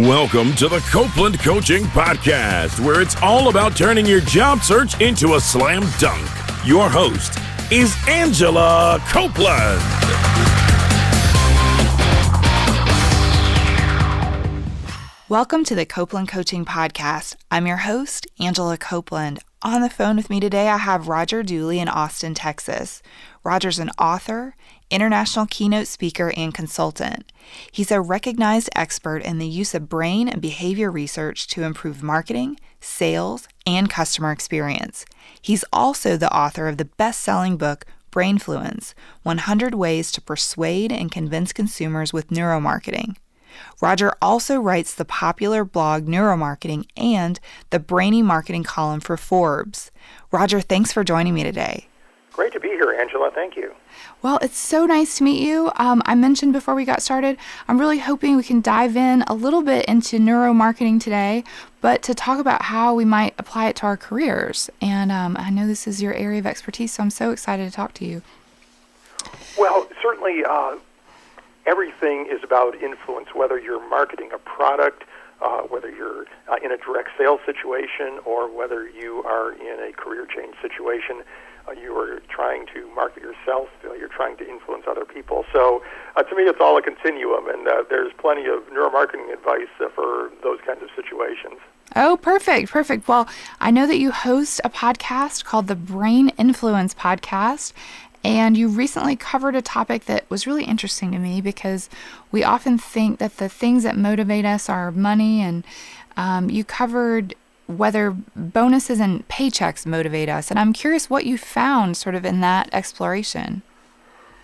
Welcome to the Copeland Coaching Podcast, where it's all about turning your job search into a slam dunk. Your host is Angela Copeland. Welcome to the Copeland Coaching Podcast. I'm your host, Angela Copeland. On the phone with me today, I have Roger Dooley in Austin, Texas. Roger's an author, international keynote speaker, and consultant. He's a recognized expert in the use of brain and behavior research to improve marketing, sales, and customer experience. He's also the author of the best-selling book, Brainfluence, 100 Ways to Persuade and Convince Consumers with Neuromarketing. Roger also writes the popular blog Neuromarketing and the Brainy Marketing column for Forbes. Roger, thanks for joining me today. Great to be here, Angela. Thank you. Well, it's so nice to meet you. I mentioned before we got started, I'm really hoping we can dive in a little bit into neuromarketing today, but to talk about how we might apply it to our careers. And I know this is your area of expertise, so I'm so excited to talk to you. Well, certainly everything is about influence, whether you're marketing a product, whether you're in a direct sales situation, or whether you are in a career change situation. You are trying to market yourself, you're trying to influence other people. So to me, it's all a continuum, and there's plenty of neuromarketing advice for those kinds of situations. Oh, perfect. Well, I know that you host a podcast called the Brainfluence podcast, and you recently covered a topic that was really interesting to me because we often think that the things that motivate us are money, and you covered whether bonuses and paychecks motivate us. And I'm curious what you found sort of in that exploration.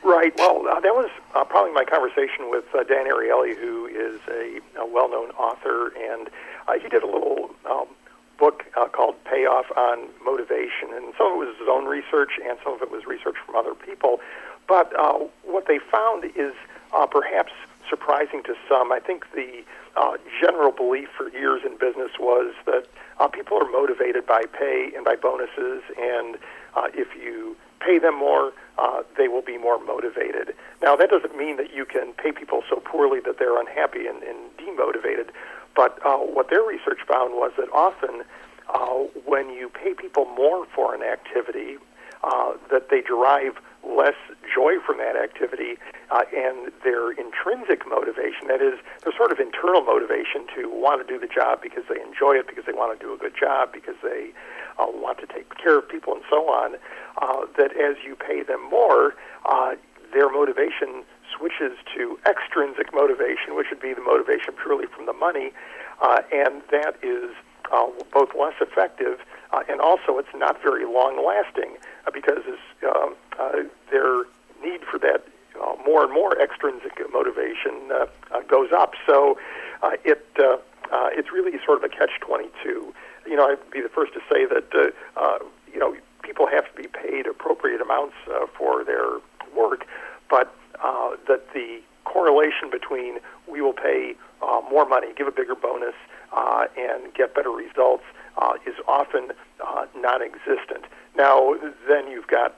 Right. Well, that was probably my conversation with Dan Ariely, who is a well-known author, and he did a little book called Payoff on Motivation, and some of it was his own research and some of it was research from other people. But what they found is perhaps surprising to some. I think the general belief for years in business was that people are motivated by pay and by bonuses, and if you pay them more, they will be more motivated. Now, that doesn't mean that you can pay people so poorly that they're unhappy and demotivated, but what their research found was that often when you pay people more for an activity, that they derive less joy from that activity, and their intrinsic motivation, that is, their sort of internal motivation to want to do the job because they enjoy it, because they want to do a good job, because they want to take care of people and so on, that as you pay them more, their motivation switches to extrinsic motivation, which would be the motivation purely from the money, and that is both less effective and also it's not very long-lasting because their need for that more and more extrinsic motivation goes up. So it's really sort of a catch-22. I'd be the first to say that people have to be paid appropriate amounts for their work, but that the correlation between we will pay more money, give a bigger bonus, and get better results is often non-existent. Now, then you've got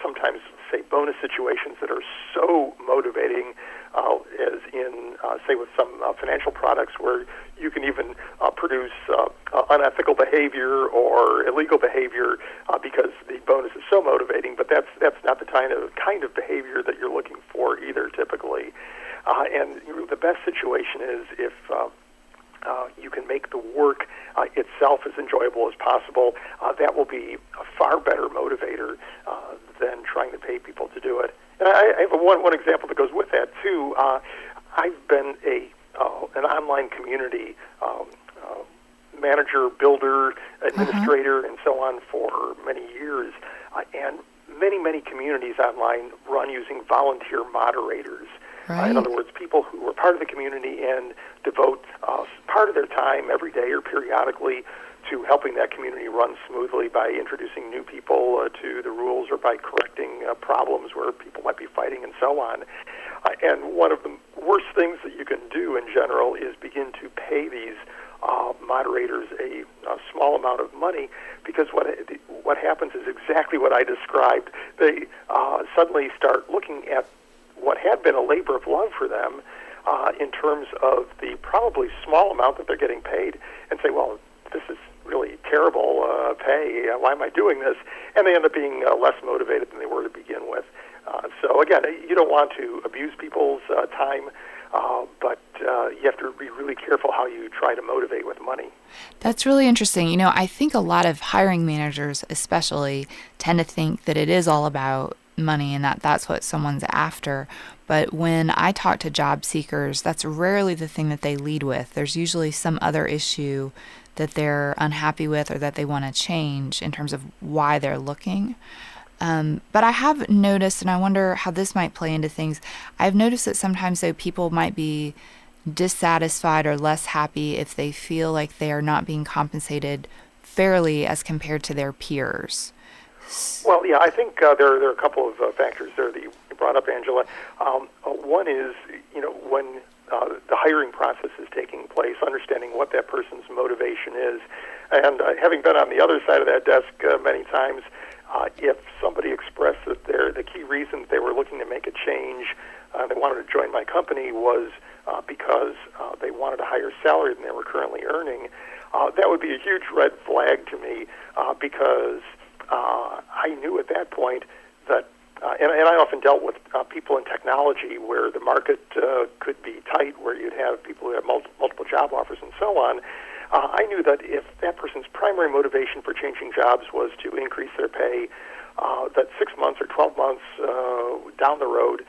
sometimes, say, bonus situations that are so motivating, as in, say, with some financial products where you can even produce unethical behavior or illegal behavior because the bonus is so motivating, but that's not the kind of behavior that you're looking for either, typically. And the best situation is if you can make the work itself as enjoyable as possible. That will be a far better motivator than trying to pay people to do it. And I have one example that goes with that, too. I've been an online community manager, builder, administrator, and so on for many years. And many communities online run using volunteer moderators. Right. In other words, people who are part of the community and devote part of their time every day or periodically to helping that community run smoothly by introducing new people to the rules or by correcting problems where people might be fighting and so on. And one of the worst things that you can do in general is begin to pay these moderators a small amount of money, because what happens is exactly what I described. They suddenly start looking at what had been a labor of love for them in terms of the probably small amount that they're getting paid and say, well, this is really terrible pay. Why am I doing this? And they end up being less motivated than they were to begin with. So again, you don't want to abuse people's time, but you have to be really careful how you try to motivate with money. That's really interesting. You know, I think a lot of hiring managers especially tend to think that it is all about money and that's what someone's after. But when I talk to job seekers, that's rarely the thing that they lead with. There's usually some other issue that they're unhappy with or that they want to change in terms of why they're looking. But I have noticed, and I wonder how this might play into things, I've noticed that sometimes though people might be dissatisfied or less happy if they feel like they are not being compensated fairly as compared to their peers. Well, yeah, I think there are a couple of factors there that you brought up, Angela. One is, when the hiring process is taking place, understanding what that person's motivation is. And having been on the other side of that desk many times, if somebody expressed that the key reason they were looking to make a change, they wanted to join my company was because they wanted a higher salary than they were currently earning, that would be a huge red flag to me because I knew at that point that, and I often dealt with people in technology where the market could be tight, where you'd have people who have multiple job offers and so on. I knew that if that person's primary motivation for changing jobs was to increase their pay, that 6 months or 12 months down the road,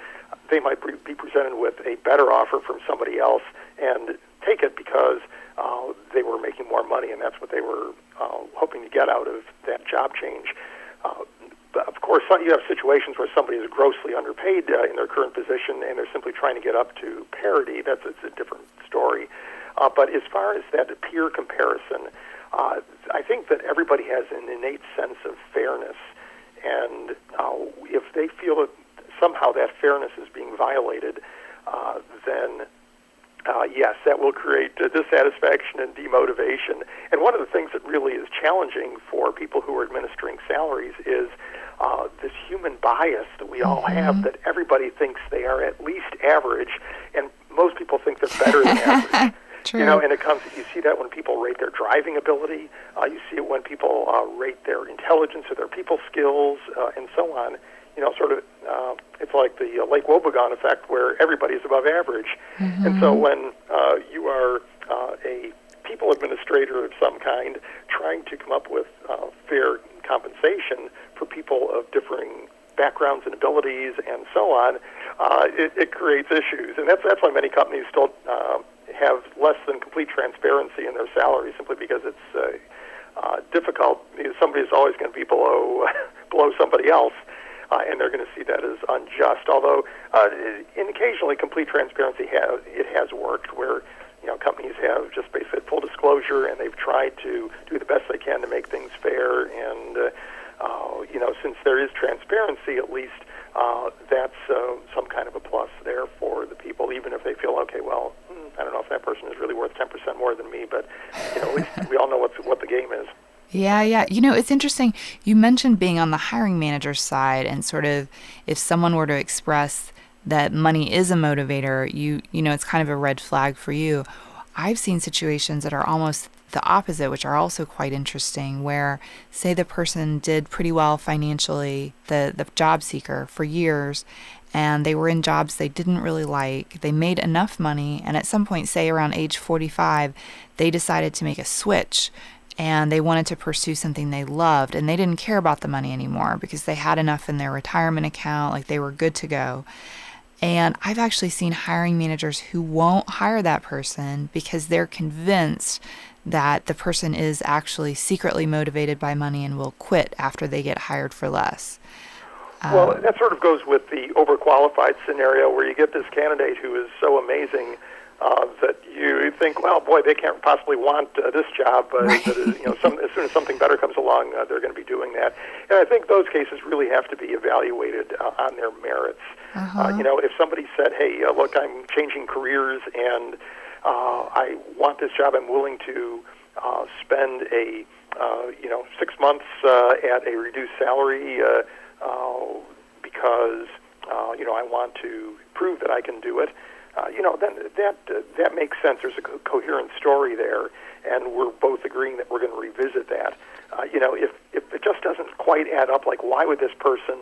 they might be presented with a better offer from somebody else and take it because they were making more money, and that's what they were hoping to get out of that job change. But of course, you have situations where somebody is grossly underpaid in their current position, and they're simply trying to get up to parity. It's a different story. But as far as that peer comparison, I think that everybody has an innate sense of fairness, and if they feel that somehow that fairness is being violated, then yes, that will create dissatisfaction and demotivation. And one of the things that really is challenging for people who are administering salaries is this human bias that we all have, that everybody thinks they are at least average, and most people think they're better than average. True. And you see that when people rate their driving ability, you see it when people rate their intelligence or their people skills, and so on. It's like the Lake Wobegon effect where everybody is above average. Mm-hmm. And so when you are a people administrator of some kind trying to come up with fair compensation for people of differing backgrounds and abilities and so on, it creates issues. And that's why many companies still have less than complete transparency in their salaries, simply because it's difficult. Somebody's always going to be below somebody else. And they're going to see that as unjust. Although, occasionally, complete transparency has worked, where companies have just basically full disclosure, and they've tried to do the best they can to make things fair. And since there is transparency, at least that's some kind of a plus there for the people, even if they feel, okay, well, I don't know if that person is really worth 10% more than me, but at least we all know what the game is. Yeah. It's interesting. You mentioned being on the hiring manager's side, and sort of if someone were to express that money is a motivator, it's kind of a red flag for you. I've seen situations that are almost the opposite, which are also quite interesting, where, say, the person did pretty well financially, the job seeker, for years, and they were in jobs they didn't really like. They made enough money, and at some point, say around age 45, they decided to make a switch, and they wanted to pursue something they loved, and they didn't care about the money anymore because they had enough in their retirement account, like they were good to go. And I've actually seen hiring managers who won't hire that person because they're convinced that the person is actually secretly motivated by money and will quit after they get hired for less. Well, that sort of goes with the overqualified scenario where you get this candidate who is so amazing that you think, well, boy, they can't possibly want this job, but right. As soon as something better comes along, they're going to be doing that. And I think those cases really have to be evaluated on their merits. Uh-huh. If somebody said, hey, look, I'm changing careers and I want this job, I'm willing to spend 6 months at a reduced salary because I want to prove that I can do it. then that makes sense. There's a coherent story there, and we're both agreeing that we're going to revisit that. If it just doesn't quite add up, like why would this person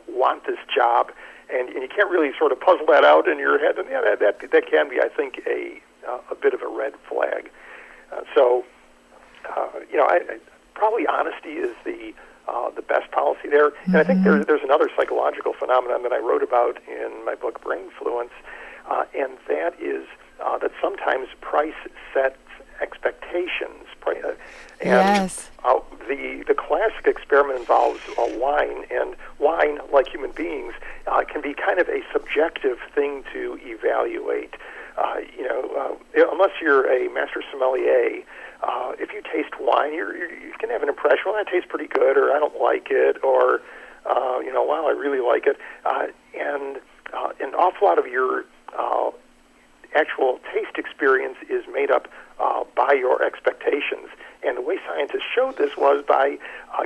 want this job, and you can't really sort of puzzle that out in your head, and that can be, I think, a bit of a red flag. Probably honesty is the best policy there. And I think there's another psychological phenomenon that I wrote about in my book Brainfluence, and that is that sometimes price sets expectations. Yes. The classic experiment involves wine, and wine, like human beings, can be kind of a subjective thing to evaluate. Unless you're a master sommelier, if you taste wine, you can have an impression, well, that tastes pretty good, or I don't like it, or, wow, I really like it. And an awful lot of your actual taste experience is made up by your expectations. And the way scientists showed this was by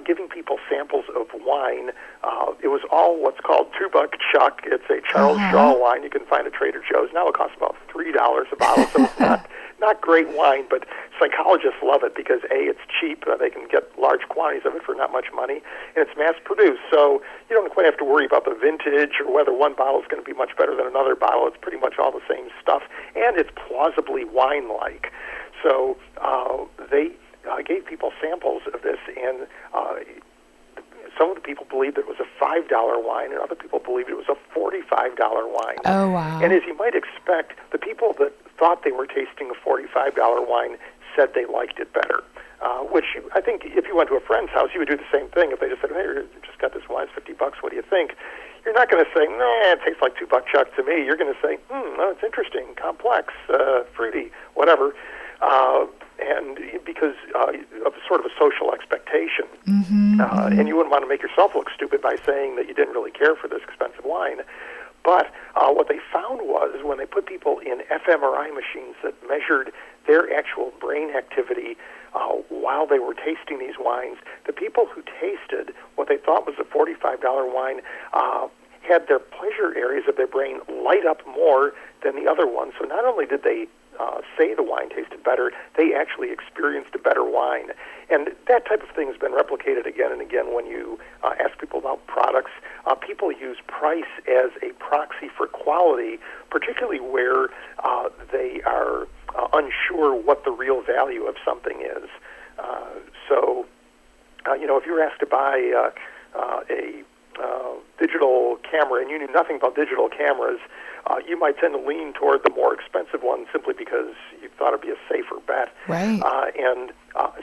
giving people samples of wine. It was all what's called $2 Chuck. It's a Charles Shaw wine you can find at Trader Joe's. Now it costs about $3 a bottle, so it's not great wine, but psychologists love it because, A, it's cheap. They can get large quantities of it for not much money, and it's mass-produced. So you don't quite have to worry about the vintage or whether one bottle is going to be much better than another bottle. It's pretty much all the same stuff, and it's plausibly wine-like. So they gave people samples of this, and some of the people believed it was a $5 wine, and other people believed it was a $45 wine. Oh, wow. And as you might expect, the people that thought they were tasting a $45 wine said they liked it better, which I think if you went to a friend's house, you would do the same thing. If they just said, hey, you just got this wine, it's $50, what do you think? You're not going to say, nah, it tastes like $2 Chuck to me. You're going to say, oh, it's interesting, complex, fruity, whatever. And because of sort of a social expectation. And you wouldn't want to make yourself look stupid by saying that you didn't really care for this expensive wine. But what they found was when they put people in fMRI machines that measured their actual brain activity while they were tasting these wines, the people who tasted what they thought was a $45 wine had their pleasure areas of their brain light up more than the other ones. So not only did they say the wine tasted better, they actually experienced a better wine. And that type of thing has been replicated again and again when you ask people about products. People use price as a proxy for quality, particularly where they are unsure what the real value of something is. If you were asked to buy a digital camera and you knew nothing about digital cameras, you might tend to lean toward the more expensive one simply because you thought it'd be a safer bet. Right.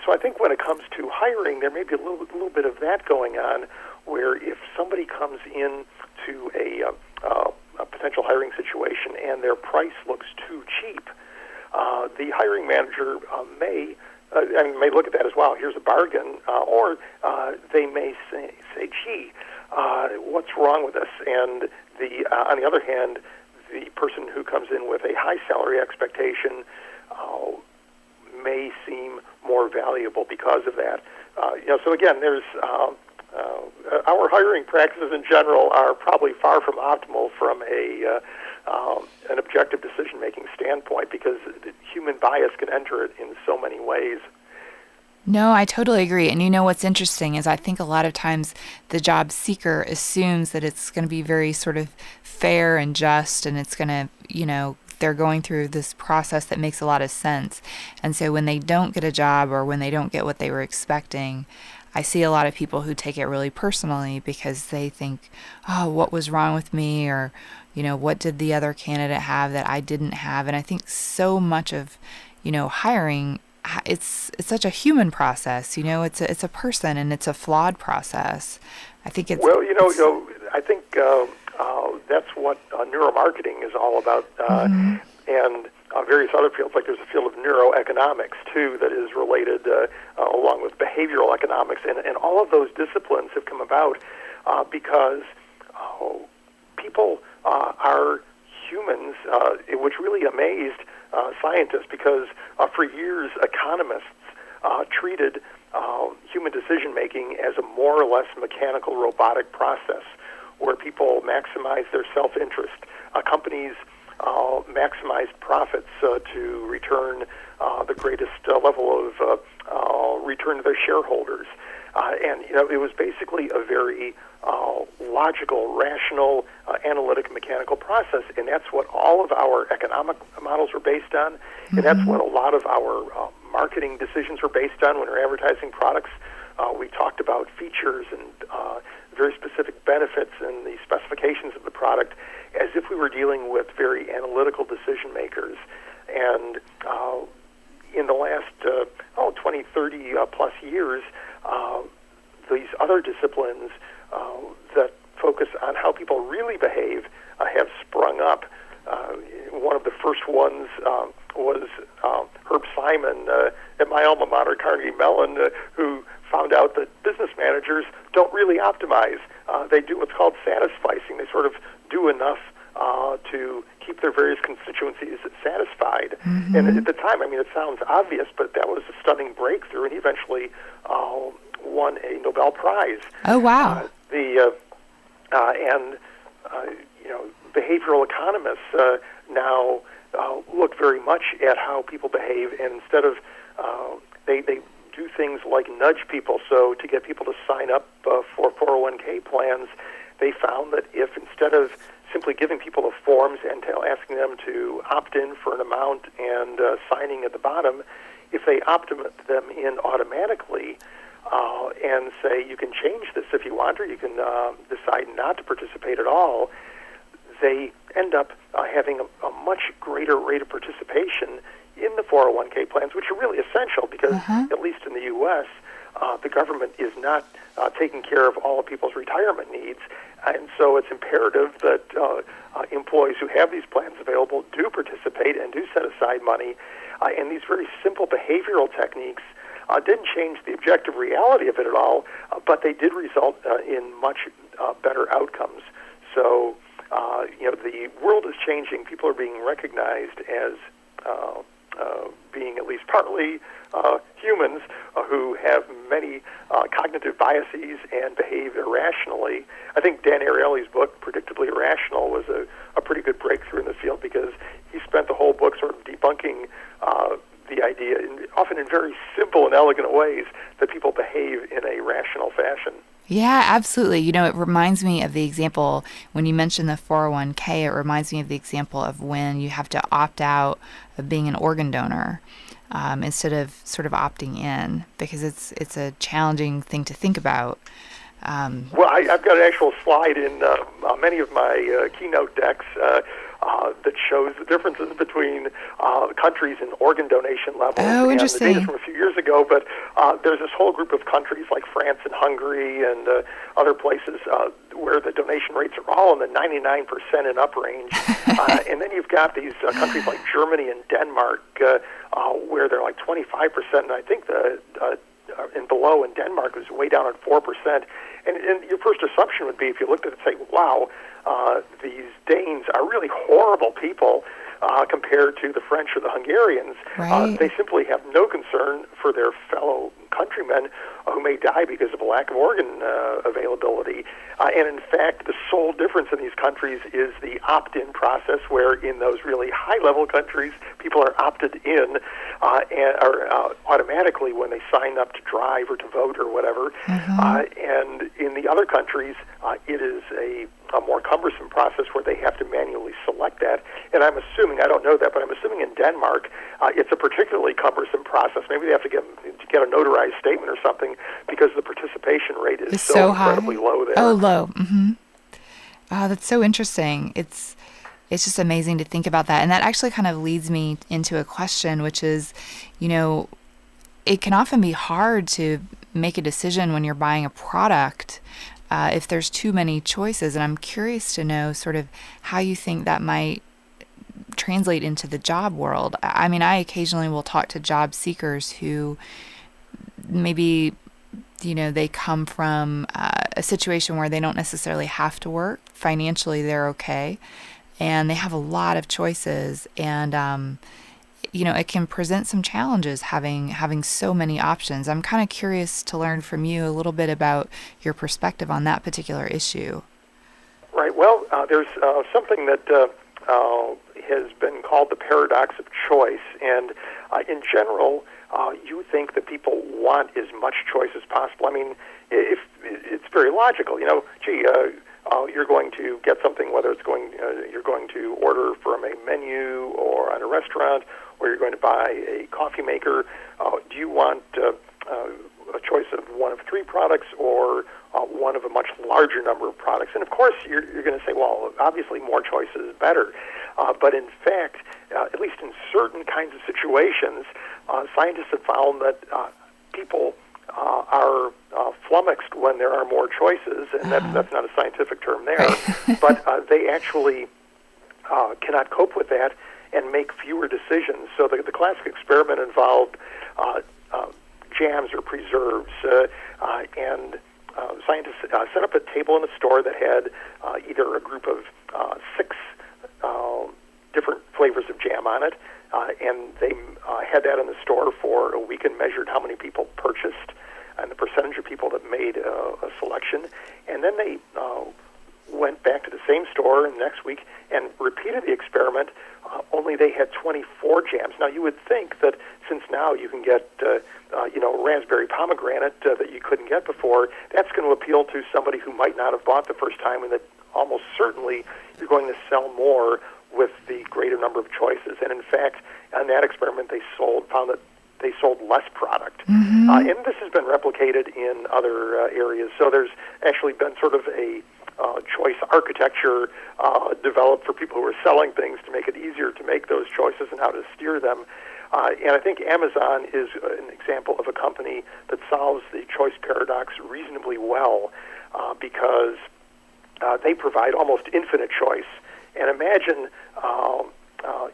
So I think when it comes to hiring, there may be a little bit of that going on, where if somebody comes in to a potential hiring situation and their price looks too cheap, the hiring manager may look at that as, wow, here's a bargain, or they may say, gee, what's wrong with this? And on the other hand, the person who comes in with a high salary expectation may seem more valuable because of that. So again, there's our hiring practices in general are probably far from optimal from an objective decision-making standpoint, because the human bias can enter it in so many ways. No, I totally agree. And you know what's interesting is I think a lot of times the job seeker assumes that it's going to be very sort of fair and just, and it's going to, they're going through this process that makes a lot of sense. And so when they don't get a job or when they don't get what they were expecting, I see a lot of people who take it really personally because they think, oh, what was wrong with me? Or, what did the other candidate have that I didn't have? And I think so much of, hiring, it's such a human process. It's a person, and it's a flawed process. I think it's I think that's what neuromarketing is all about, and various other fields. Like there's a field of neuroeconomics too that is related along with behavioral economics, and all of those disciplines have come about because people are humans, which really amazed scientists, because for years economists treated human decision-making as a more or less mechanical, robotic process where people maximize their self-interest. Companies maximize profits to return the greatest level of return to their shareholders. And it was basically a very logical, rational, analytic, mechanical process, and that's what all of our economic models were based on, and that's what a lot of our marketing decisions were based on when we're advertising products. We talked about features and very specific benefits and the specifications of the product as if we were dealing with very analytical decision makers. And in the last 20, 30 plus years, these other disciplines that focus on how people really behave have sprung up. One of the first ones was Herb Simon at my alma mater, Carnegie Mellon, who found out that business managers don't really optimize. They do what's called satisficing. They sort of do enough to keep their various constituencies satisfied. And at the time, it sounds obvious, but that was a stunning breakthrough, and he eventually won a Nobel Prize. Oh, wow. Behavioral economists now look very much at how people behave, and instead of they do things like nudge people. So to get people to sign up for 401k plans, they found that if instead of simply giving people the forms and asking them to opt in for an amount and signing at the bottom, if they opt them in automatically and say you can change this if you want, or you can decide not to participate at all, they end up having a much greater rate of participation in the 401k plans, which are really essential because, at least in the U.S., the government is not taking care of all of people's retirement needs. And so it's imperative that employees who have these plans available do participate and do set aside money. And these very simple behavioral techniques didn't change the objective reality of it at all, but they did result in much better outcomes. So, the world is changing. People are being recognized as being at least partly humans who have many cognitive biases and behave irrationally. I think Dan Ariely's book, Predictably Irrational, was a pretty good breakthrough in the field because he spent the whole book sort of debunking the idea, often in very simple and elegant ways, that people behave in a rational fashion. Yeah, absolutely. It reminds me of the example when you mentioned the 401k, it reminds me of the example of when you have to opt out of being an organ donor instead of sort of opting in, because it's a challenging thing to think about. Well, I've got an actual slide in many of my keynote decks that shows the differences between countries in organ donation levels. Oh, interesting. And the data's from a few years ago, but there's this whole group of countries like France and Hungary and other places where the donation rates are all in the 99% and up range. And then you've got these countries like Germany and Denmark where they're like 25%, and I think and below in Denmark is way down at 4%. And your first assumption would be, if you looked at it and say, wow, these Danes are really horrible people compared to the French or the Hungarians. Right. They simply have no concern for their fellow countrymen who may die because of a lack of organ availability. And in fact, the sole difference in these countries is the opt-in process, where in those really high-level countries, people are opted in and are automatically when they sign up to drive or to vote or whatever. And in the other countries, it is a more cumbersome process where they have to manually select that. And I'm assuming, I don't know that, but I'm assuming in Denmark, it's a particularly cumbersome process. Maybe they have to get a notarized statement or something because the participation rate is so incredibly low there. Oh, low. Oh, that's so interesting. It's just amazing to think about that. And that actually kind of leads me into a question, which is, it can often be hard to make a decision when you're buying a product if there's too many choices. And I'm curious to know sort of how you think that might translate into the job world. I mean, I occasionally will talk to job seekers who maybe, they come from a situation where they don't necessarily have to work. Financially, they're okay. And they have a lot of choices. And, it can present some challenges having so many options. I'm kind of curious to learn from you a little bit about your perspective on that particular issue. Right. Well, there's something that has been called the paradox of choice, and in general, you think that people want as much choice as possible. I mean, if it's very logical, you're going to get something, whether you're going to order from a menu or on a restaurant, or you're going to buy a coffee maker. Do you want a choice of one of 3 products or one of a much larger number of products? And of course, you're going to say, well, obviously more choice is better. But in fact, at least in certain kinds of situations, scientists have found that people are flummoxed when there are more choices, and that's not a scientific term there, but they actually cannot cope with that and make fewer decisions. So the classic experiment involved jams or preserves, and scientists set up a table in a store that had either a group of 6 different flavors of jam on it, and they had that in the store for a week and measured how many people purchased and the percentage of people that made a selection. And then they went back to the same store next week and repeated the experiment, only they had 24 jams. Now, you would think that since now you can get raspberry pomegranate that you couldn't get before, that's going to appeal to somebody who might not have bought the first time, and that almost certainly you're going to sell more with the greater number of choices. And in fact, on that experiment, they found that they sold less product. Mm-hmm. And this has been replicated in other areas. So there's actually been sort of a choice architecture developed for people who are selling things to make it easier to make those choices and how to steer them. And I think Amazon is an example of a company that solves the choice paradox reasonably well because they provide almost infinite choice. And imagine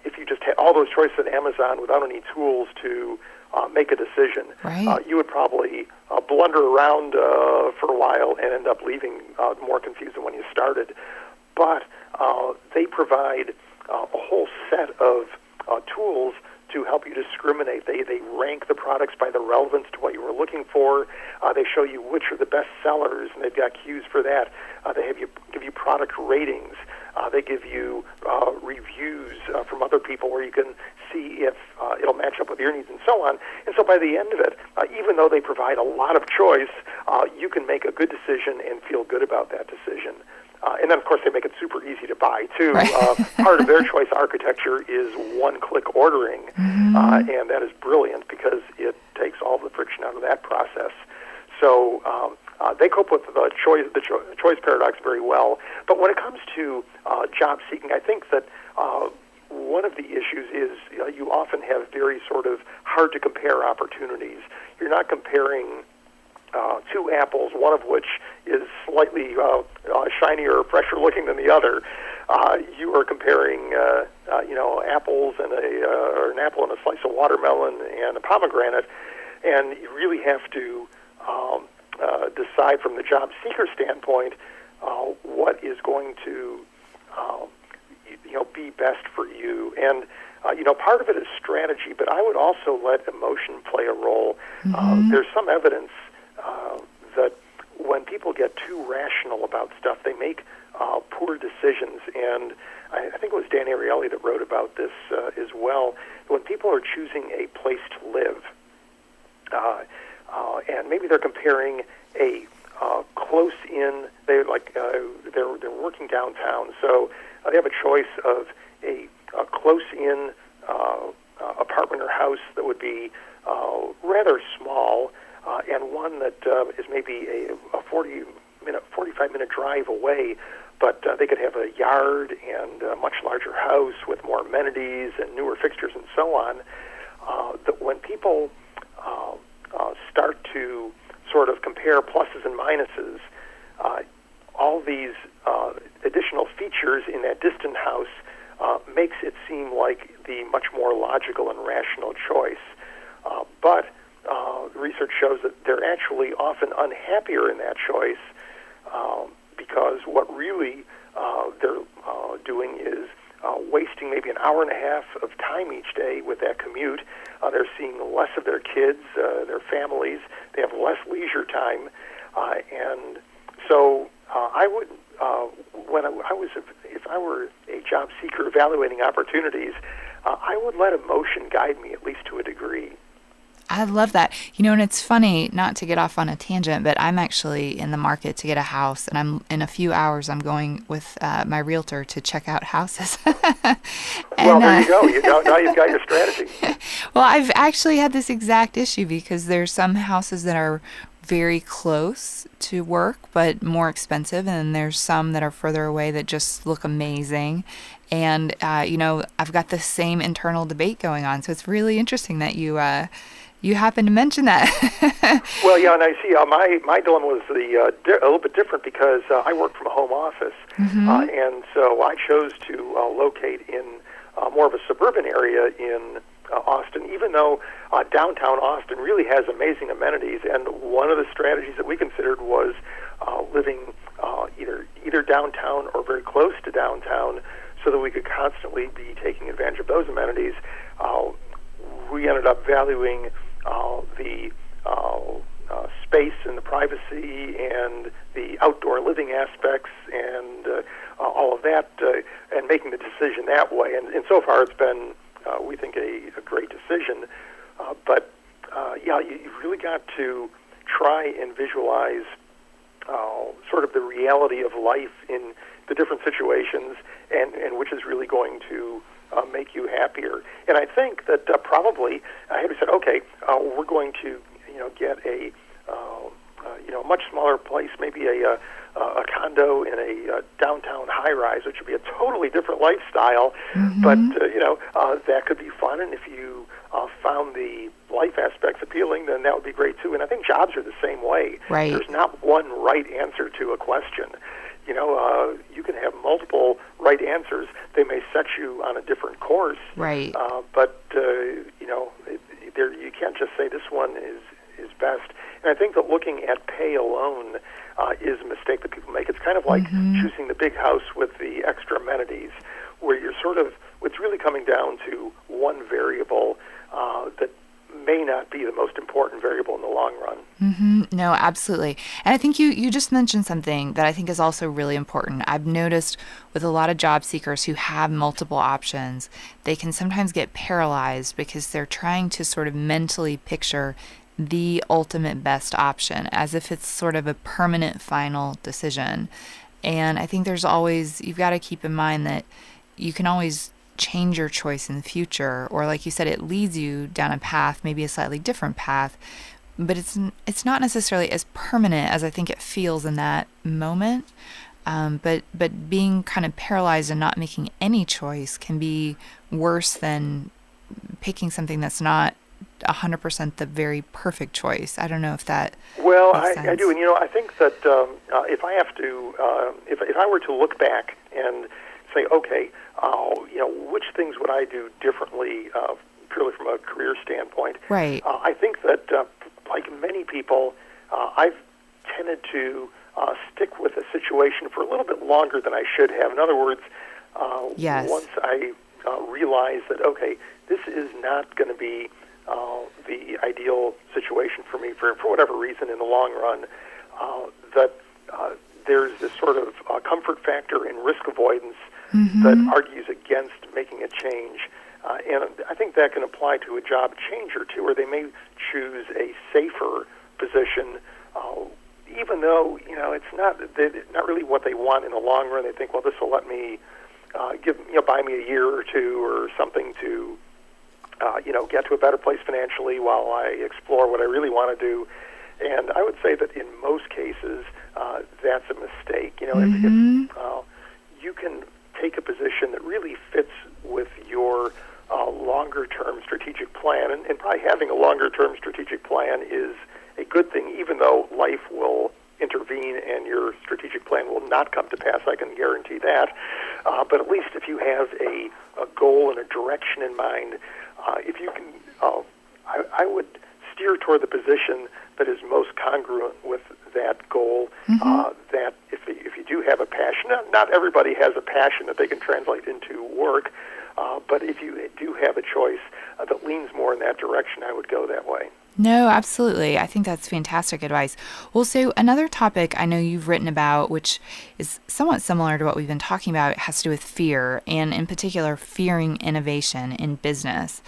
if you just had all those choices at Amazon without any tools to make a decision. Right. You would probably blunder around for a while and end up leaving more confused than when you started. But they provide a whole set of tools to help you discriminate. They rank the products by the relevance to what you were looking for. They show you which are the best sellers, and they've got cues for that. They give you product ratings. They give you reviews from other people where you can see if it'll match up with your needs and so on. And so by the end of it, even though they provide a lot of choice, you can make a good decision and feel good about that decision. And then, of course, they make it super easy to buy, too. Right. Part of their choice architecture is one-click ordering, and that is brilliant because it takes all the friction out of that process. So they cope with the choice paradox very well. But when it comes to job seeking, I think that one of the issues is you often have very sort of hard-to-compare opportunities. You're not comparing 2 apples, one of which is slightly shinier or fresher looking than the other. You are comparing, apples and an apple and a slice of watermelon and a pomegranate, and you really have to decide from the job seeker standpoint what is going to, be best for you. And part of it is strategy, but I would also let emotion play a role. There's some evidence that when people get too rational about stuff, they make poor decisions. And I think it was Dan Ariely that wrote about this as well. When people are choosing a place to live, and maybe they're comparing a close-in, they're working downtown, so they have a choice of a close-in apartment or house that would be rather small, and one that is maybe a 45-minute drive away, but they could have a yard and a much larger house with more amenities and newer fixtures and so on. That when people start to sort of compare pluses and minuses, all these additional features in that distant house makes it seem like the much more logical and rational choice. But research shows that they're actually often unhappier in that choice because what really they're doing is wasting maybe an hour and a half of time each day with that commute. They're seeing less of their kids, their families. They have less leisure time. And so I would if I were a job seeker evaluating opportunities, I would let emotion guide me, at least to a degree. I love that. And it's funny, not to get off on a tangent, but I'm actually in the market to get a house, and in a few hours I'm going with my realtor to check out houses. Well, there you go. Now you've got your strategy. Well, I've actually had this exact issue because there's some houses that are very close to work but more expensive, and then there's some that are further away that just look amazing. And I've got the same internal debate going on, so it's really interesting that you happen to mention that. Well, yeah, and I see my dilemma was a little bit different because I work from a home office, and so I chose to locate in more of a suburban area in Austin, even though downtown Austin really has amazing amenities. And one of the strategies that we considered was living either downtown or very close to downtown, so that we could constantly be taking advantage of those amenities. We ended up valuing the space and the privacy and the outdoor living aspects and all of that, and making the decision that way. And so far it's been, we think, a great decision. But you really got to try and visualize sort of the reality of life in the different situations, and which is really going to make you happier. And I think that probably I had said, okay, we're going to get a much smaller place, maybe a condo in a downtown high-rise, which would be a totally different lifestyle. But that could be fun, and if you found the life aspects appealing, then that would be great too. And I think jobs are the same way. Right. There's not one right answer to a question. You can have multiple right answers. They may set you on a different course. Right. But you can't just say this one is best. And I think that looking at pay alone is a mistake that people make. It's kind of like choosing the big house with the extra amenities, where you're it's really coming down to one variable that may not be the most important variable in the long run. No, absolutely. And I think you just mentioned something that I think is also really important. I've noticed with a lot of job seekers who have multiple options, they can sometimes get paralyzed because they're trying to sort of mentally picture the ultimate best option as if it's sort of a permanent final decision. And I think you've got to keep in mind that you can always change your choice in the future, or like you said, it leads you down a path, maybe a slightly different path, but it's not necessarily as permanent as I think it feels in that moment. But being kind of paralyzed and not making any choice can be worse than picking something that's not 100% the very perfect choice. I don't know if that makes sense. I do, and I think that if I have to, if I were to look back and say, okay, which things would I do differently, purely from a career standpoint? Right. I think that, like many people, I've tended to stick with a situation for a little bit longer than I should have. In other words, yes. Once I realize that, okay, this is not going to be the ideal situation for me for whatever reason in the long run, that there's this sort of comfort factor in risk avoidance that argues against making a change. And I think that can apply to a job change or two, where they may choose a safer position, even though it's not really what they want in the long run. They think, well, this will let me buy me a year or two or something to get to a better place financially while I explore what I really want to do. And I would say that in most cases, that's a mistake. If you can take a position that really fits with your longer-term strategic plan, and probably having a longer-term strategic plan is a good thing, even though life will intervene and your strategic plan will not come to pass. I can guarantee that. But at least if you have a goal and a direction in mind, if you can, I would steer toward the position that is most congruent with that goal. That if you do have a passion, not everybody has a passion that they can translate into work, but if you do have a choice that leans more in that direction, I would go that way. No, absolutely. I think that's fantastic advice. Well, so another topic I know you've written about, which is somewhat similar to what we've been talking about, it has to do with fear, and in particular, fearing innovation in business.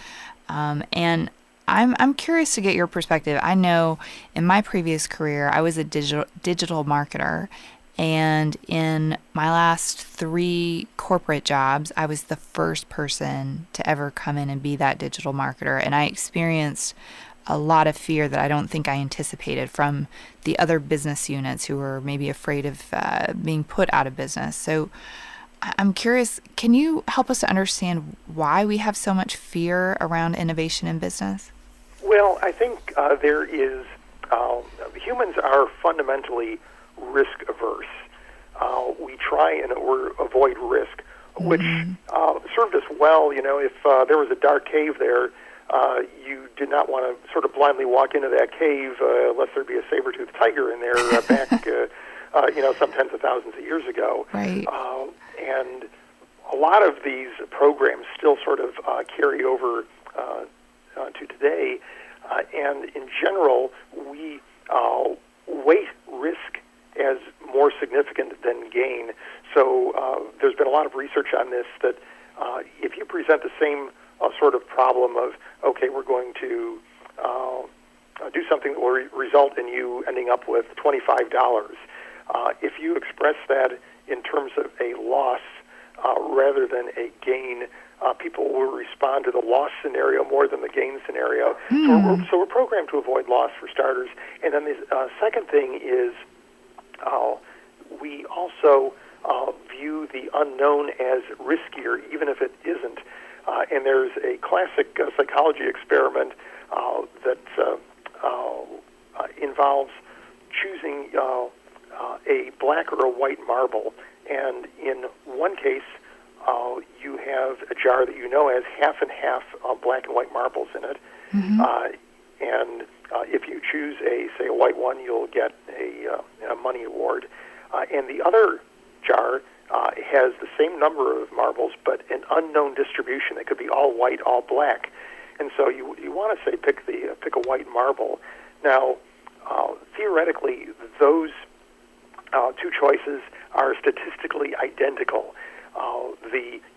And I'm curious to get your perspective. I know in my previous career, I was a digital marketer. And in my last 3 corporate jobs, I was the first person to ever come in and be that digital marketer. And I experienced a lot of fear that I don't think I anticipated from the other business units who were maybe afraid of being put out of business. So I'm curious, can you help us to understand why we have so much fear around innovation in business? Well, I think there is, humans are fundamentally risk averse. We try and avoid risk, which served us well. You know, if there was a dark cave there, you did not want to sort of blindly walk into that cave unless there'd be a saber-toothed tiger in there back, some tens of thousands of years ago. Right. And a lot of these programs still sort of carry over to today. And in general, we weight risk as more significant than gain. So there's been a lot of research on this that if you present the same sort of problem of, okay, we're going to do something that will result in you ending up with $25. If you express that in terms of a loss rather than a gain, people will respond to the loss scenario more than the gain scenario. So we're programmed to avoid loss for starters. And then the second thing is we also view the unknown as riskier, even if it isn't. And there's a classic psychology experiment that involves choosing a black or a white marble. And in one case, you have a jar that you know has half and half black and white marbles in it. And if you choose say a white one, you'll get a money award. And the other jar has the same number of marbles, but an unknown distribution. It could be all white, all black. And so you want to say pick a white marble. Now, theoretically, those 2 choices are statistically identical.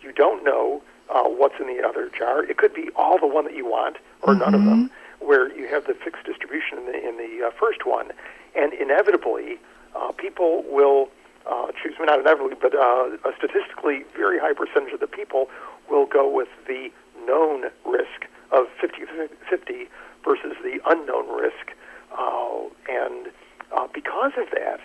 You don't know what's in the other jar. It could be all the one that you want, or none of them, where you have the fixed distribution in the first one. And inevitably, people will choose, well, not inevitably, but a statistically very high percentage of the people will go with the known risk of 50-50 versus the unknown risk. And because of that,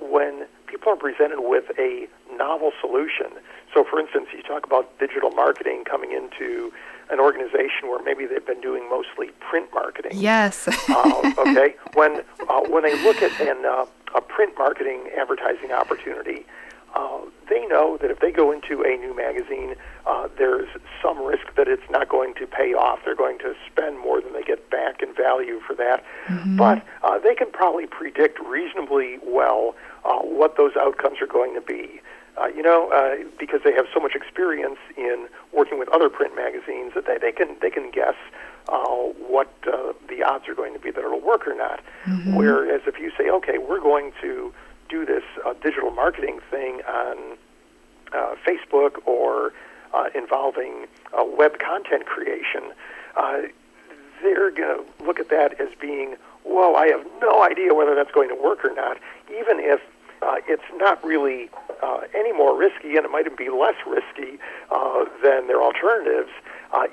when people are presented with a novel solution, so for instance, you talk about digital marketing coming into an organization where maybe they've been doing mostly print marketing. Yes. Okay. When they look at a print marketing advertising opportunity, they know that if they go into a new magazine, there's some risk that it's not going to pay off. They're going to spend more than they get back in value for that. But they can probably predict reasonably well what those outcomes are going to be. Because they have so much experience in working with other print magazines that they can guess what the odds are going to be that it'll work or not. Whereas if you say, okay, we're going to do this digital marketing thing on Facebook or involving web content creation, they're going to look at that as being, whoa, I have no idea whether that's going to work or not, even if it's not really any more risky, and it might even be less risky than their alternatives.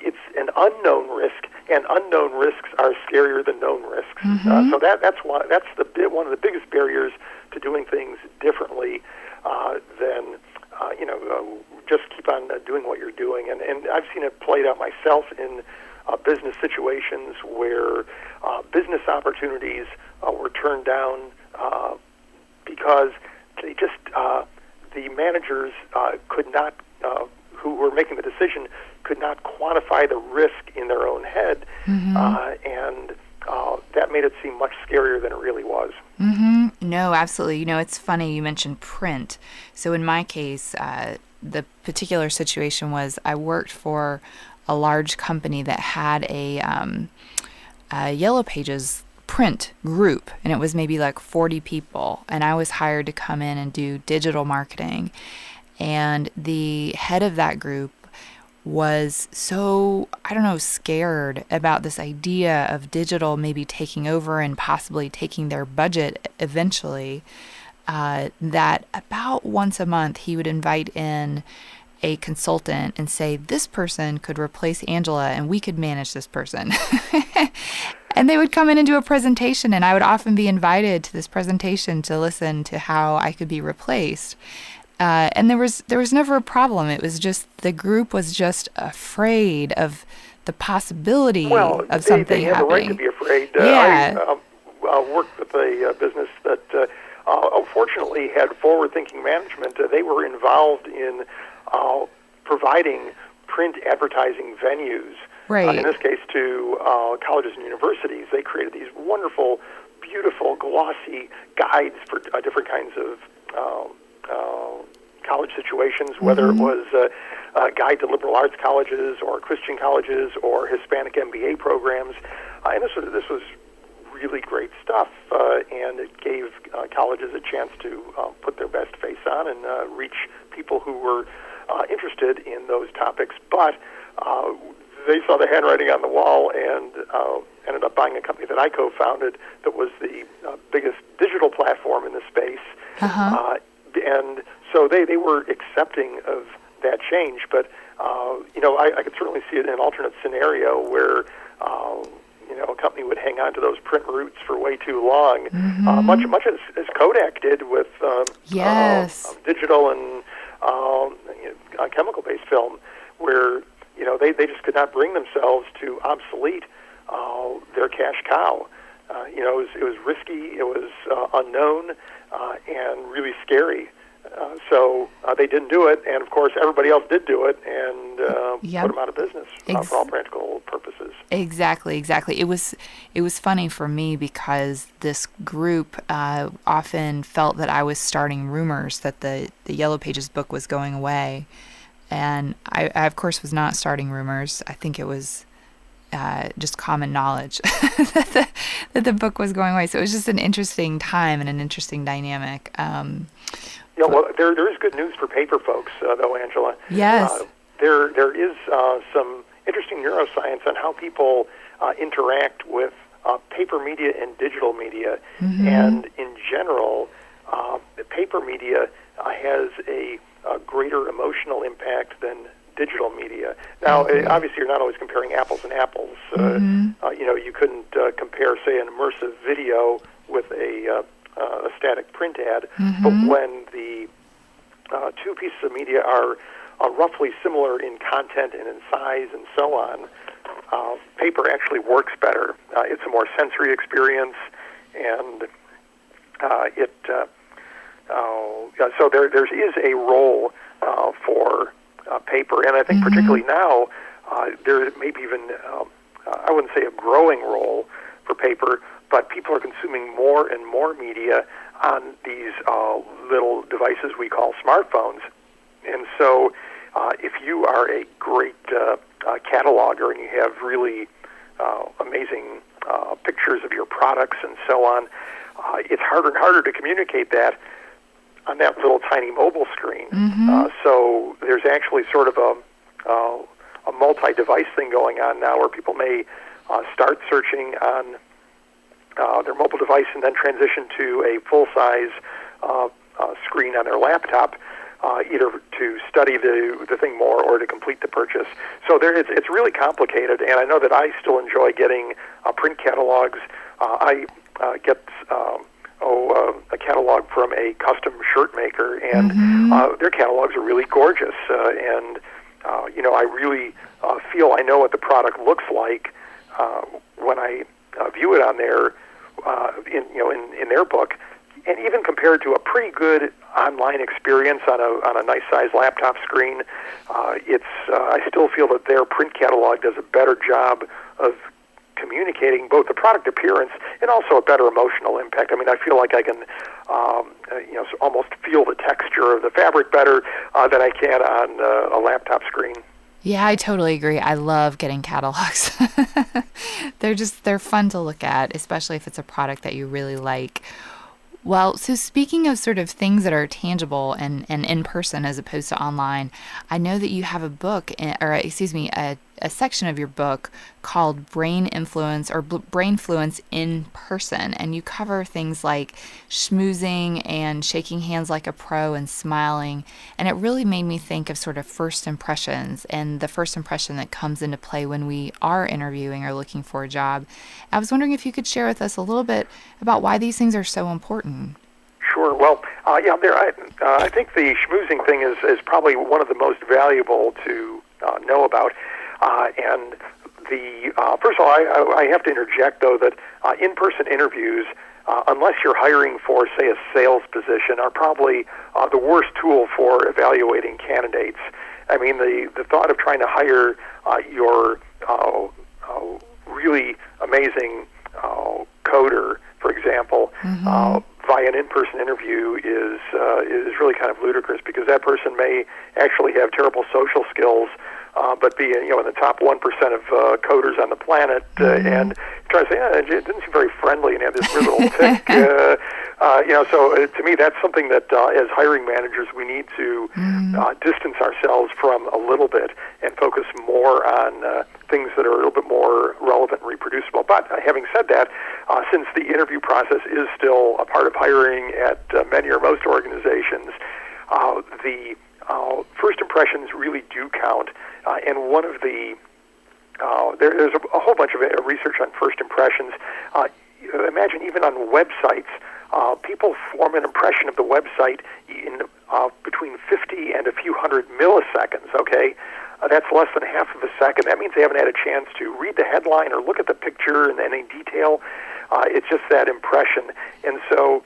It's an unknown risk, and unknown risks are scarier than known risks. So that's one of the biggest barriers to doing things differently than just keep on doing what you're doing. And I've seen it played out myself in business situations where business opportunities were turned down because they just the managers could not, who were making the decision, could not quantify the risk in their own head, and that made it seem much scarier than it really was. No, absolutely. It's funny you mentioned print. So in my case, the particular situation was I worked for a large company that had a Yellow Pages print group, and it was maybe like 40 people, and I was hired to come in and do digital marketing. And the head of that group was so, scared about this idea of digital maybe taking over and possibly taking their budget eventually, that about once a month he would invite in a consultant and say, this person could replace Angela and we could manage this person. And they would come in and do a presentation, and I would often be invited to this presentation to listen to how I could be replaced. And there was never a problem. It was just the group was just afraid of the possibility of something happening. They have a right to be afraid. Yeah. I worked with a business that unfortunately had forward-thinking management. They were involved in providing print advertising venues. Right. In this case, to colleges and universities. They created these wonderful, beautiful, glossy guides for different kinds of college situations, whether it was a guide to liberal arts colleges or Christian colleges or Hispanic MBA programs. And this was really great stuff, and it gave colleges a chance to put their best face on and reach people who were interested in those topics. But they saw the handwriting on the wall and ended up buying a company that I co-founded that was the biggest digital platform in the space. And so they were accepting of that change. But, I could certainly see it in an alternate scenario where, a company would hang on to those print roots for way too long, much as Kodak did with digital and chemical-based film, where they just could not bring themselves to obsolete their cash cow. It was risky, it was unknown, and really scary. So they didn't do it, and of course everybody else did do it, and put them out of business for all practical purposes. Exactly. It was funny for me because this group often felt that I was starting rumors that the Yellow Pages book was going away. And I, of course, was not starting rumors. I think it was just common knowledge that the book was going away. So it was just an interesting time and an interesting dynamic. There is good news for paper folks, though, Angela. Yes. There is some interesting neuroscience on how people interact with paper media and digital media. And in general, paper media has a greater emotional impact than digital media. Now, obviously, you're not always comparing apples and apples. You couldn't compare, say, an immersive video with a static print ad. But when the two pieces of media are roughly similar in content and in size and so on, paper actually works better. It's a more sensory experience, and so there is a role for paper, and I think particularly now there may be even, I wouldn't say a growing role for paper, but people are consuming more and more media on these little devices we call smartphones. And so if you are a great cataloger and you have really amazing pictures of your products and so on, it's harder and harder to communicate that on that little tiny mobile screen. So there's actually sort of a multi-device thing going on now where people may start searching on their mobile device and then transition to a full-size screen on their laptop, either to study the thing more or to complete the purchase. So it's really complicated, and I know that I still enjoy getting print catalogs. I get a catalog from a custom shirt maker, and their catalogs are really gorgeous. And I really feel I know what the product looks like when I view it on there, in their book, and even compared to a pretty good online experience on a nice size laptop screen, I still feel that their print catalog does a better job of communicating both the product appearance and also a better emotional impact. I mean, I feel like I can, almost feel the texture of the fabric better than I can on a laptop screen. Yeah, I totally agree. I love getting catalogs. They're fun to look at, especially if it's a product that you really like. Well, so speaking of sort of things that are tangible and in person as opposed to online, I know that you have a book, a section of your book called Brainfluence in Person, and you cover things like schmoozing and shaking hands like a pro and smiling, and it really made me think of sort of first impressions and the first impression that comes into play when we are interviewing or looking for a job. I was wondering if you could share with us a little bit about why these things are so important. Sure. Well, I think the schmoozing thing is probably one of the most valuable to know about. And first of all, I have to interject, though, that in-person interviews, unless you're hiring for, say, a sales position, are probably the worst tool for evaluating candidates. I mean, the thought of trying to hire your really amazing coder, for example, via an in-person interview is really kind of ludicrous, because that person may actually have terrible social skills, but be in the top 1% of coders on the planet, and try to say, it didn't seem very friendly and have this weird little tick. So to me, that's something that as hiring managers we need to distance ourselves from a little bit and focus more on things that are a little bit more relevant and reproducible. But having said that, since the interview process is still a part of hiring at many or most organizations, the first impressions really do count. And one of the there's a whole bunch of research on first impressions. Imagine even on websites, people form an impression of the website in between 50 and a few hundred milliseconds, okay? That's less than half of a second. That means they haven't had a chance to read the headline or look at the picture in any detail. It's just that impression. And so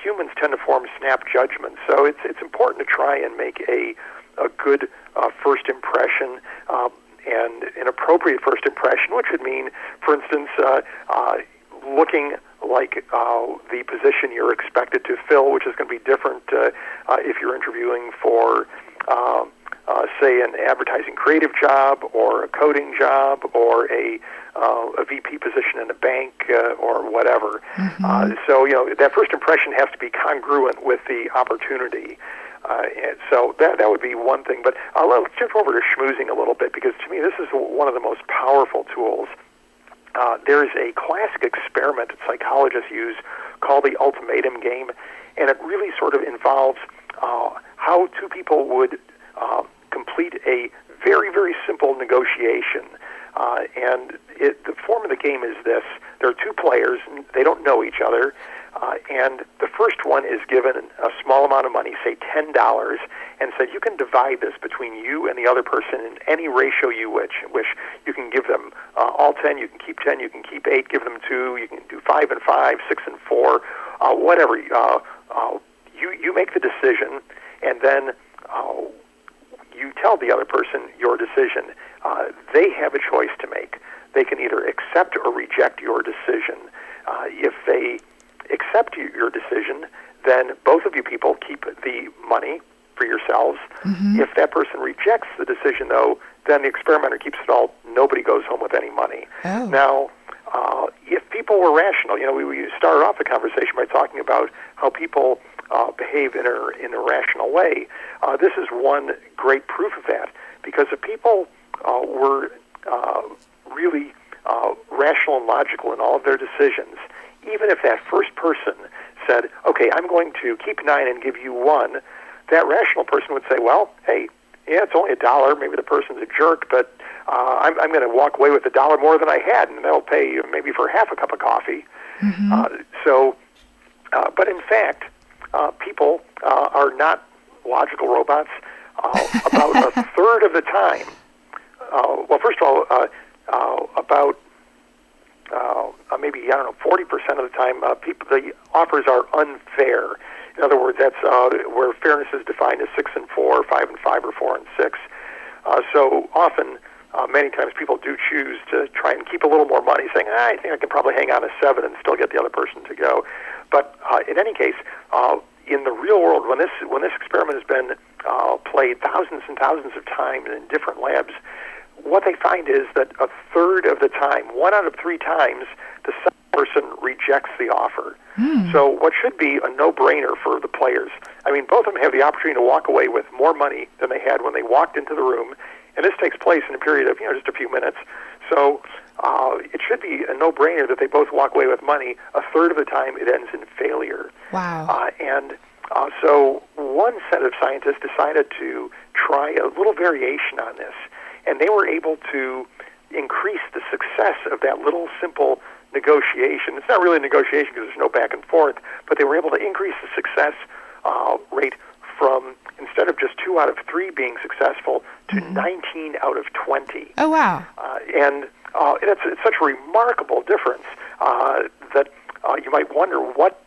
humans tend to form snap judgments. So it's important to try and make a good first impression, and an appropriate first impression, which would mean, for instance, looking like the position you're expected to fill, which is going to be different if you're interviewing for, say, an advertising creative job or a coding job or a VP position in a bank or whatever. So, that first impression has to be congruent with the opportunity. And so that would be one thing. But let's jump over to schmoozing a little bit, because to me this is one of the most powerful tools. There's a classic experiment that psychologists use called the ultimatum game, and it really sort of involves how two people would complete a very, very simple negotiation. And the form of the game is this. There are two players, and they don't know each other. And the first one is given a small amount of money, say $10, and said, you can divide this between you and the other person in any ratio you wish. You can give them all 10, you can keep 10, you can keep 8, give them 2, you can do 5 and 5, 6 and 4, whatever. You make the decision, and then you tell the other person your decision. They have a choice to make. They can either accept or reject your decision. If they accept your decision, then both of you people keep the money for yourselves. If that person rejects the decision, though, then the experimenter keeps it all. Nobody goes home with any money. Now, if people were rational, we started off the conversation by talking about how people behave in a rational way. This is one great proof of that, because if people were really rational and logical in all of their decisions, even if that first person said, okay, I'm going to keep 9 and give you 1, that rational person would say, well, hey, yeah, it's only $1. Maybe the person's a jerk, but I'm going to walk away with $1 more than I had, and they'll pay maybe for half a cup of coffee. But in fact, people are not logical robots. About a third of the time, well, first of all, about maybe 40% of the time, the offers are unfair. In other words, that's where fairness is defined as 6 and 4, 5 and 5, or 4 and 6. So often, many times, people do choose to try and keep a little more money, saying, I think I can probably hang on a 7 and still get the other person to go. But in any case, in the real world, when this experiment has been played thousands and thousands of times in different labs, what they find is that a third of the time, 1 out of 3 times, the second person rejects the offer. So what should be a no-brainer for the players, I mean, both of them have the opportunity to walk away with more money than they had when they walked into the room, and this takes place in a period of just a few minutes. So it should be a no-brainer that they both walk away with money. A third of the time, it ends in failure. Wow. So one set of scientists decided to try a little variation on this, and they were able to increase the success of that little simple negotiation. It's not really a negotiation because there's no back and forth, but they were able to increase the success rate from, instead of just 2 out of 3 being successful, to 19 out of 20. Oh, wow. And it's such a remarkable difference that you might wonder what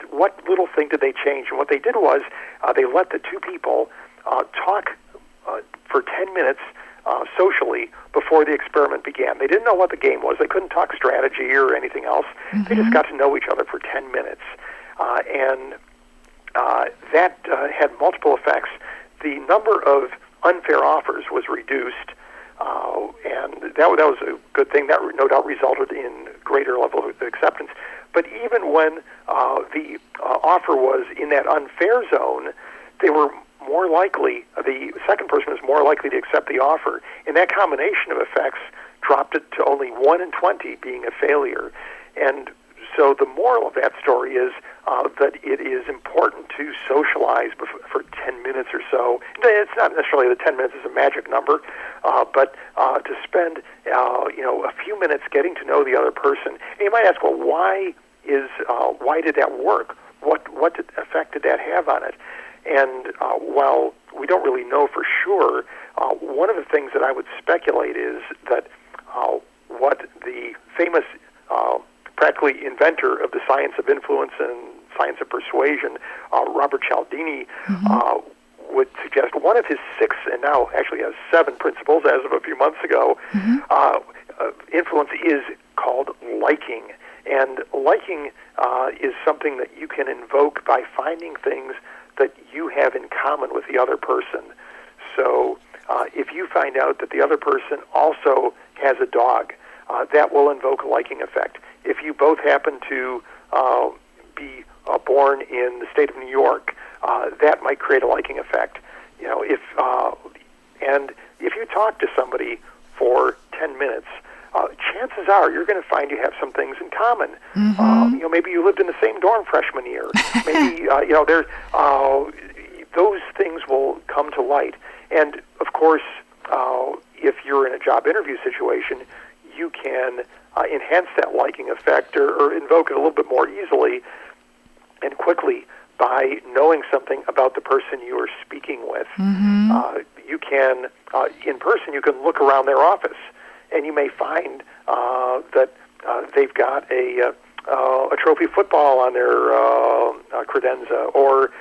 little thing did they change. And what they did was they let the 2 people talk for 10 minutes socially before the experiment began. They didn't know what the game was. They couldn't talk strategy or anything else. They just got to know each other for 10 minutes. And that had multiple effects. The number of unfair offers was reduced, and that was a good thing. That no doubt resulted in greater level of acceptance. But even when the offer was in that unfair zone, they were more likely, the second person was more likely to accept the offer. And that combination of effects dropped it to only 1 in 20 being a failure. And so the moral of that story is that it is important to socialize for 10 minutes or so. It's not necessarily that 10 minutes is a magic number, but to spend a few minutes getting to know the other person. And you might ask, well, why did that work? What effect did that have on it? And while we don't really know for sure, one of the things that I would speculate is that what the famous practically inventor of the science of influence and science of persuasion, Robert Cialdini, would suggest one of his 6, and now actually has 7 principles as of a few months ago, influence is called liking. And liking is something that you can invoke by finding things that you have in common with the other person. So if you find out that the other person also has a dog, that will invoke a liking effect. If you both happen to be born in the state of New York, that might create a liking effect. And if you talk to somebody for 10 minutes, chances are you're going to find you have some things in common. Maybe you lived in the same dorm freshman year. Maybe those things will come to light. And of course, if you're in a job interview situation, you can enhance that liking effect or invoke it a little bit more easily and quickly by knowing something about the person you are speaking with. You can, in person, you can look around their office, and you may find that they've got a trophy football on their credenza, or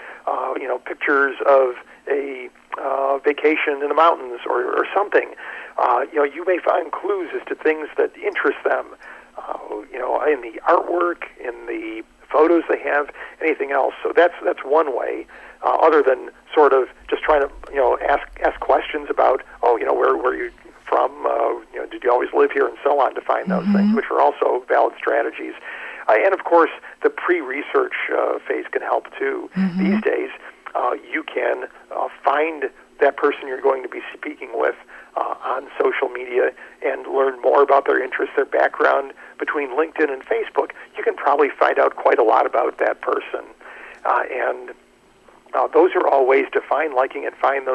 pictures of a vacation in the mountains, or something. You may find clues as to things that interest them. In the artwork, in the photos they have, anything else. So that's one way, other than sort of just trying to ask questions about where are you from, did you always live here, and so on, to find those things, which are also valid strategies. And of course, the pre-research phase can help too. These days, you can find that person you're going to be speaking with on social media and learn more about their interests, their background. Between LinkedIn and Facebook, you can probably find out quite a lot about that person. And those are all ways to find liking and find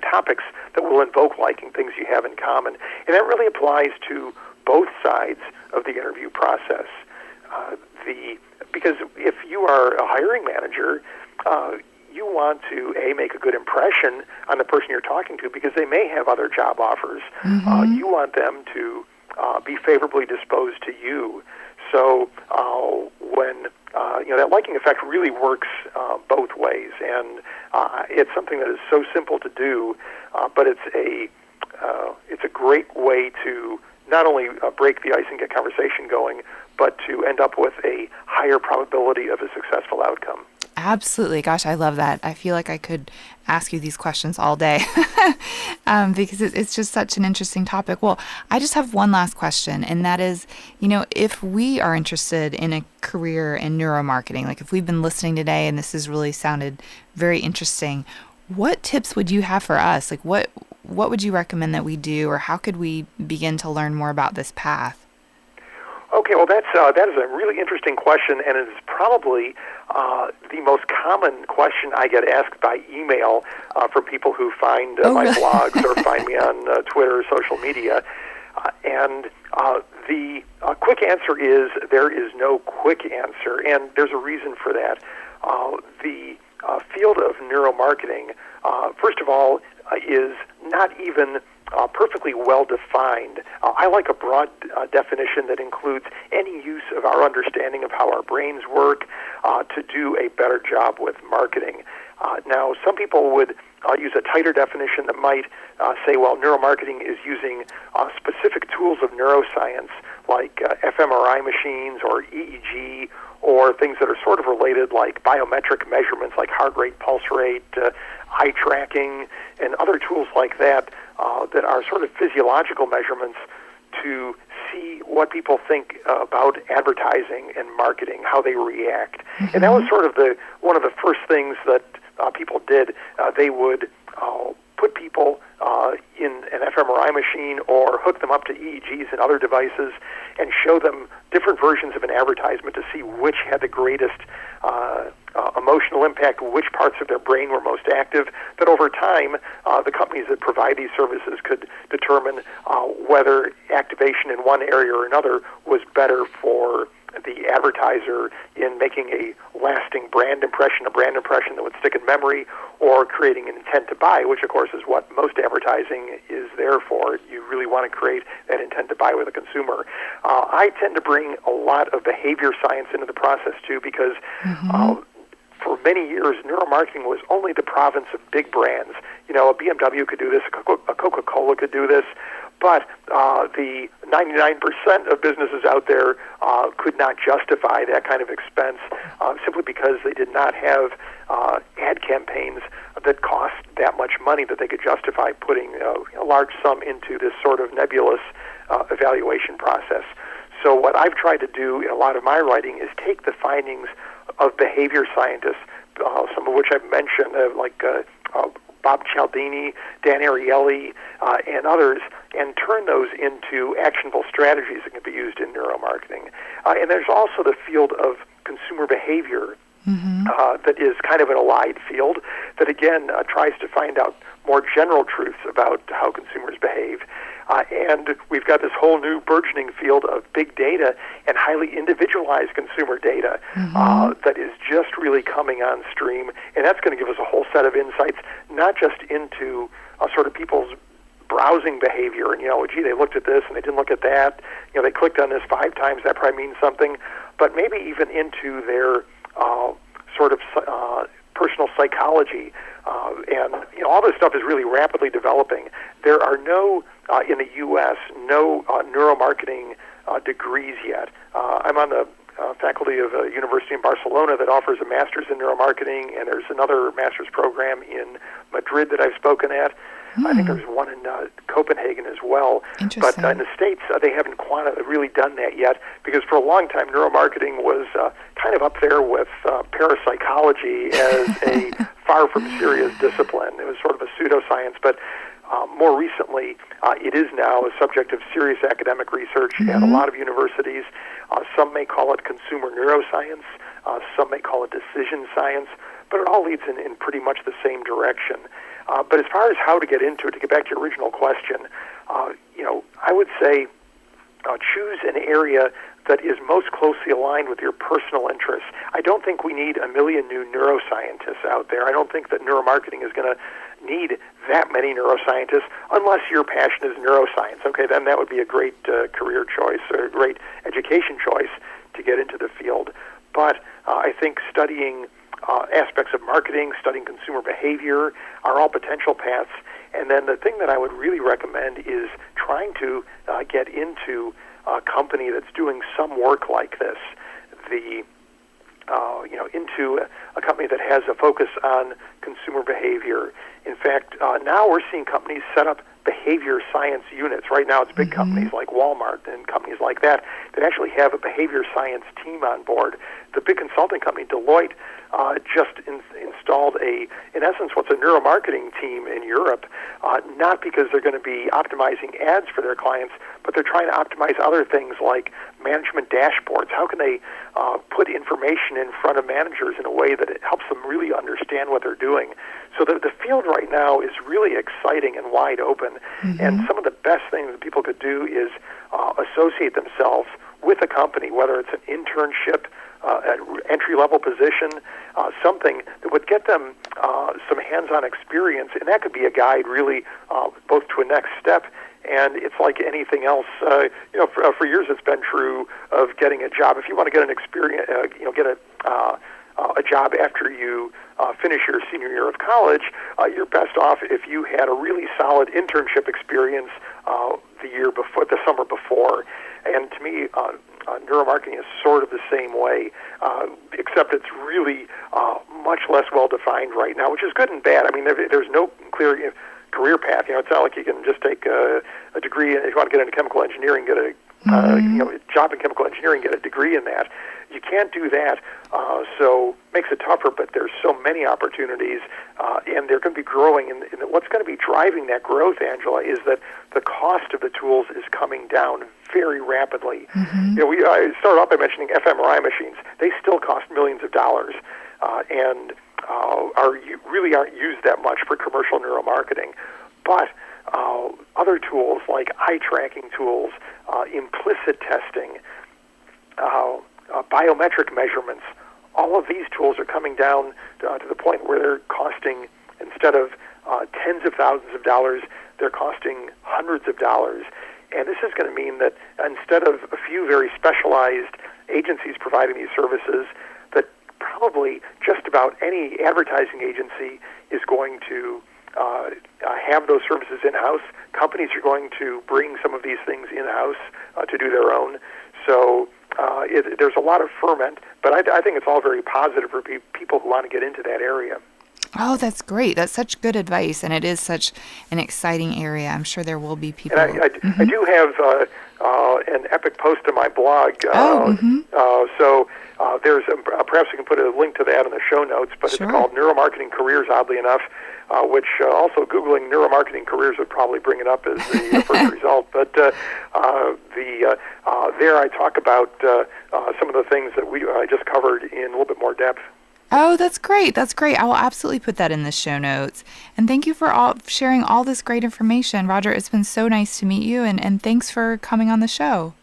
topics that will invoke liking, things you have in common. And that really applies to both sides of the interview process. Because if you are a hiring manager, you want to, make a good impression on the person you're talking to, because they may have other job offers. You want them to be favorably disposed to you. So when that liking effect really works both ways, and it's something that is so simple to do, but it's a great way to not only break the ice and get conversation going, but to end up with a higher probability of a successful outcome. Absolutely. Gosh, I love that. I feel like I could ask you these questions all day because it's just such an interesting topic. Well, I just have one last question, and that is, if we are interested in a career in neuromarketing, like if we've been listening today and this has really sounded very interesting, what tips would you have for us? Like what would you recommend that we do, or how could we begin to learn more about this path? Okay, well, that is a really interesting question, and it is probably the most common question I get asked by email from people who find my blogs or find me on Twitter or social media. And the quick answer is there is no quick answer, and there's a reason for that. The field of neuromarketing, first of all, is not even perfectly well-defined. I like a broad definition that includes any use of our understanding of how our brains work to do a better job with marketing. Now, some people would use a tighter definition that might say, well, neuromarketing is using specific tools of neuroscience like fMRI machines or EEG, or things that are sort of related like biometric measurements like heart rate, pulse rate, eye tracking, and other tools like that that are sort of physiological measurements to see what people think about advertising and marketing, how they react. Mm-hmm. And that was sort of one of the first things that people did. They would put people in an fMRI machine or hook them up to EEGs and other devices and show them different versions of an advertisement to see which had the greatest emotional impact, which parts of their brain were most active, that over time the companies that provide these services could determine whether activation in one area or another was better for the advertiser in making a lasting brand impression, a brand impression that would stick in memory, or creating an intent to buy, which of course is what most advertising is there for. You really want to create that intent to buy with a consumer. I tend to bring a lot of behavior science into the process too, because for many years, neuromarketing was only the province of big brands. A BMW could do this, a Coca-Cola could do this, but the 99% of businesses out there could not justify that kind of expense simply because they did not have ad campaigns that cost that much money that they could justify putting a large sum into this sort of nebulous evaluation process. So what I've tried to do in a lot of my writing is take the findings of behavior scientists, some of which I've mentioned, like Bob Cialdini, Dan Ariely, and others, and turn those into actionable strategies that can be used in neuromarketing. And there's also the field of consumer behavior that is kind of an allied field that, again, tries to find out more general truths about how consumers behave. And we've got this whole new burgeoning field of big data and highly individualized consumer data that is just really coming on stream. And that's going to give us a whole set of insights, not just into sort of people's browsing behavior. And, gee, they looked at this and they didn't look at that. They clicked on this 5 times. That probably means something. But maybe even into their sort of personal psychology. And all this stuff is really rapidly developing. There are no, in the U.S., no neuromarketing degrees yet. I'm on the faculty of a university in Barcelona that offers a master's in neuromarketing, and there's another master's program in Madrid that I've spoken at. I think there's one in Copenhagen as well. But in the States, they haven't really done that yet, because for a long time, neuromarketing was kind of up there with parapsychology as a far from serious discipline. It was sort of a pseudoscience, but more recently, it is now a subject of serious academic research at a lot of universities. Some may call it consumer neuroscience. Some may call it decision science, but it all leads in pretty much the same direction. But as far as how to get into it, to get back to your original question, I would say choose an area that is most closely aligned with your personal interests. I don't think we need a million new neuroscientists out there. I don't think that neuromarketing is going to need that many neuroscientists unless your passion is neuroscience. Okay, then that would be a great career choice or a great education choice to get into the field. But I think studying aspects of marketing, studying consumer behavior are all potential paths. And then the thing that I would really recommend is trying to get into a company that's doing some work like this. Into a company that has a focus on consumer behavior. In fact, now we're seeing companies set up behavior science units. Right now it's big companies like Walmart and companies like that actually have a behavior science team on board. The big consulting company, Deloitte, just installed in essence, what's a neuromarketing team in Europe, not because they're going to be optimizing ads for their clients, but they're trying to optimize other things like management dashboards. How can they put information in front of managers in a way that it helps them really understand what they're doing? So the field right now is really exciting and wide open. And some of the best things that people could do is associate themselves with a company, whether it's an internship, an entry-level position, something that would get them some hands-on experience, and that could be a guide really both to a next step. And it's like anything else. For years it's been true of getting a job. If you want to get an experience, get a job after you finish your senior year of college, you're best off if you had a really solid internship experience the summer before. And to me, neuromarketing is sort of the same way, except it's really much less well-defined right now, which is good and bad. I mean, there's no clear career path. It's not like you can just take a degree, and if you want to get into chemical engineering, get a job in chemical engineering, get a degree in that. You can't do that, so it makes it tougher, but there's so many opportunities, and they're going to be growing. And what's going to be driving that growth, Angela, is that the cost of the tools is coming down very rapidly. I started off by mentioning fMRI machines. They still cost millions of dollars, and really aren't used that much for commercial neuromarketing. But other tools like eye tracking tools, implicit testing, biometric measurements, all of these tools are coming down to the point where they're costing, instead of tens of thousands of dollars, they're costing hundreds of dollars. And this is going to mean that instead of a few very specialized agencies providing these services, that probably just about any advertising agency is going to have those services in-house. Companies are going to bring some of these things in-house to do their own. So there's a lot of ferment, but I think it's all very positive for people who want to get into that area. Oh, that's great. That's such good advice, and it is such an exciting area. I'm sure there will be people. And I do have an epic post on my blog. So there's perhaps we can put a link to that in the show notes, but It's called Neuromarketing Careers, oddly enough, which also Googling neuromarketing careers would probably bring it up as the first result. But there I talk about some of the things that I just covered in a little bit more depth. Oh, that's great. That's great. I will absolutely put that in the show notes. And thank you for sharing all this great information. Roger, it's been so nice to meet you, and thanks for coming on the show.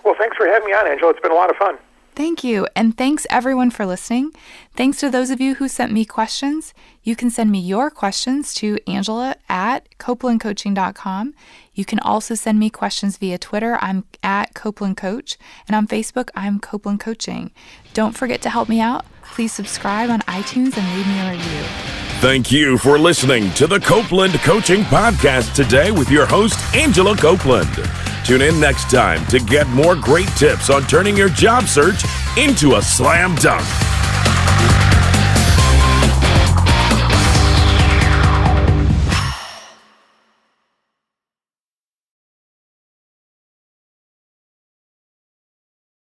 Well, thanks for having me on, Angela. It's been a lot of fun. Thank you. And thanks everyone for listening. Thanks to those of you who sent me questions. You can send me your questions to angela@copelandcoaching.com. You can also send me questions via Twitter. I'm at Copeland Coach. And on Facebook, I'm Copeland Coaching. Don't forget to help me out. Please subscribe on iTunes and leave me a review. Thank you for listening to the Copeland Coaching Podcast today with your host, Angela Copeland. Tune in next time to get more great tips on turning your job search into a slam dunk.